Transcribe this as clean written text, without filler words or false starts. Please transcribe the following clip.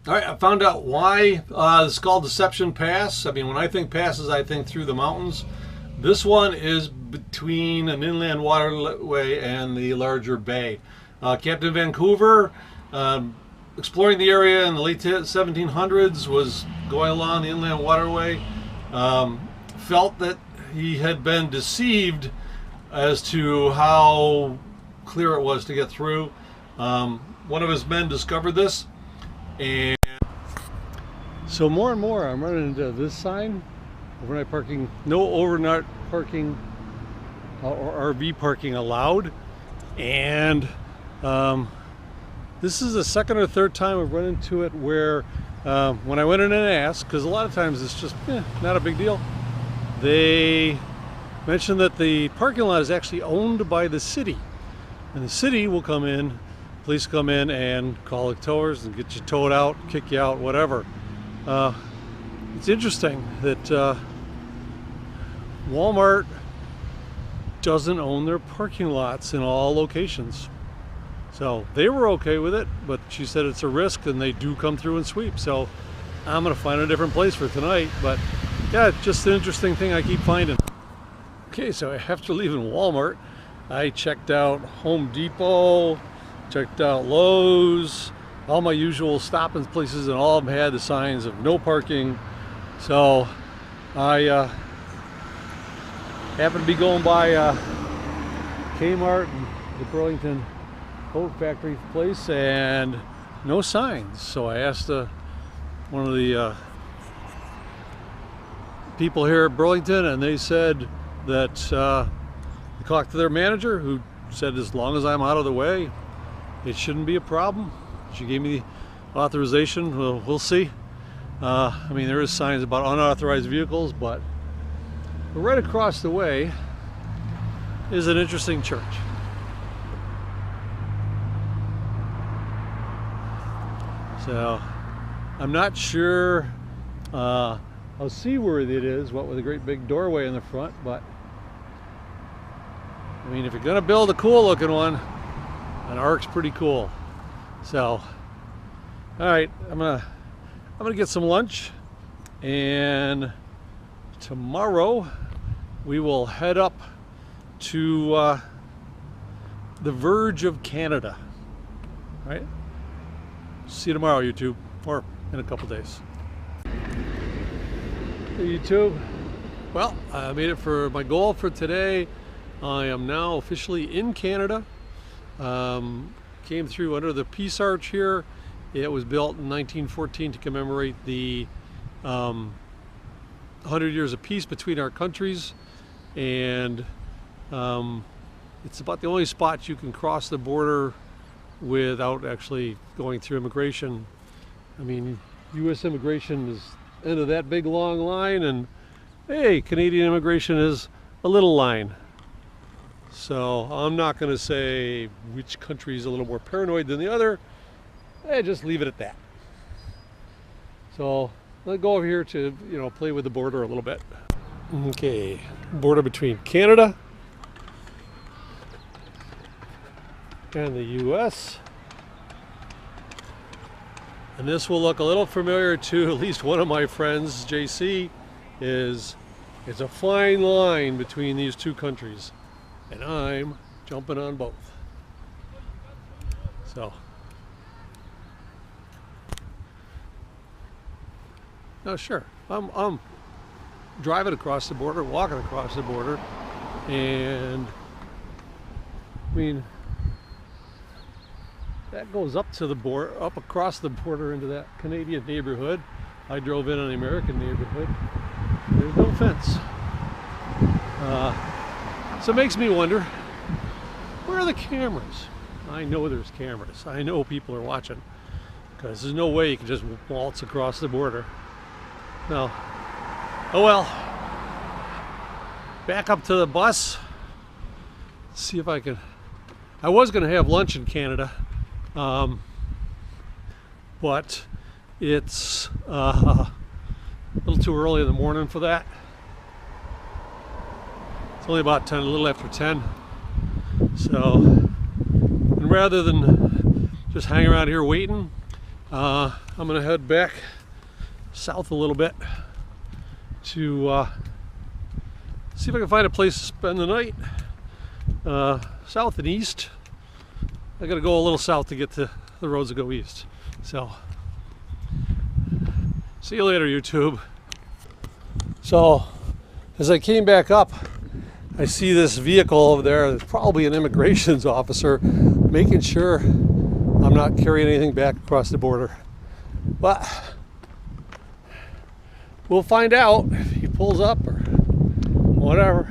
All right, I found out why it's called Deception Pass. I mean, when I think passes, I think through the mountains. This one is between an inland waterway and the larger bay. Captain Vancouver, exploring the area in the late 1700s, was going along the inland waterway, felt that he had been deceived as to how clear it was to get through. One of his men discovered this, and so more and more I'm running into this sign: overnight parking, no overnight parking or RV parking allowed. And this is the second or third time I've run into it where when I went in and asked, because a lot of times it's just not a big deal, they mentioned that the parking lot is actually owned by the city, and the city will come in, police come in and call the towers and get you towed out, kick you out, whatever. It's interesting that Walmart doesn't own their parking lots in all locations. So they were okay with it, but she said it's a risk and they do come through and sweep. So I'm gonna find a different place for tonight, but yeah, it's just an interesting thing I keep finding. Okay, so after leaving Walmart, I checked out Home Depot, checked out Lowe's, all my usual stopping places, and all of them had the signs of no parking. So I happened to be going by Kmart and the Burlington Coat Factory place, and no signs. So I asked one of the people here at Burlington, and they said that they talked to their manager, who said as long as I'm out of the way, it shouldn't be a problem. She gave me the authorization. We'll see. I mean, there is signs about unauthorized vehicles, but right across the way is an interesting church. So I'm not sure how seaworthy it is, what with a great big doorway in the front, but I mean, if you're gonna build a cool looking one, an ark's pretty cool. So, all right, I'm gonna get some lunch, and tomorrow we will head up to the verge of Canada. All right. See you tomorrow, YouTube, or in a couple days. Hey, YouTube. Well, I made it for my goal for today. I am now officially in Canada. Came through under the Peace Arch here. It was built in 1914 to commemorate the 100 years of peace between our countries, and it's about the only spot you can cross the border without actually going through immigration. I mean, U.S. immigration is into that big long line, and hey, Canadian immigration is a little line. So I'm not going to say which country is a little more paranoid than the other. Just leave it at that. So let's go over here to, play with the border a little bit. Okay, border between Canada and the U.S. And this will look a little familiar to at least one of my friends, JC. It's a fine line between these two countries, and I'm jumping on both. So now, sure, I'm driving across the border, walking across the border, and I mean, that goes up to the border, up across the border into that Canadian neighborhood. I drove in on the American neighborhood. There's no fence. So it makes me wonder, where are the cameras? I know there's cameras. I know people are watching, because there's no way you can just waltz across the border. No. Oh well. Back up to the bus. See if I can. I was going to have lunch in Canada, but it's a little too early in the morning for that. It's only about 10, a little after 10. So, and rather than just hang around here waiting, I'm gonna head back south a little bit to see if I can find a place to spend the night. South and east. I gotta go a little south to get to the roads that go east. So, see you later, YouTube. So, as I came back up, I see this vehicle over there. It's probably an immigrations officer making sure I'm not carrying anything back across the border. But we'll find out if he pulls up or whatever.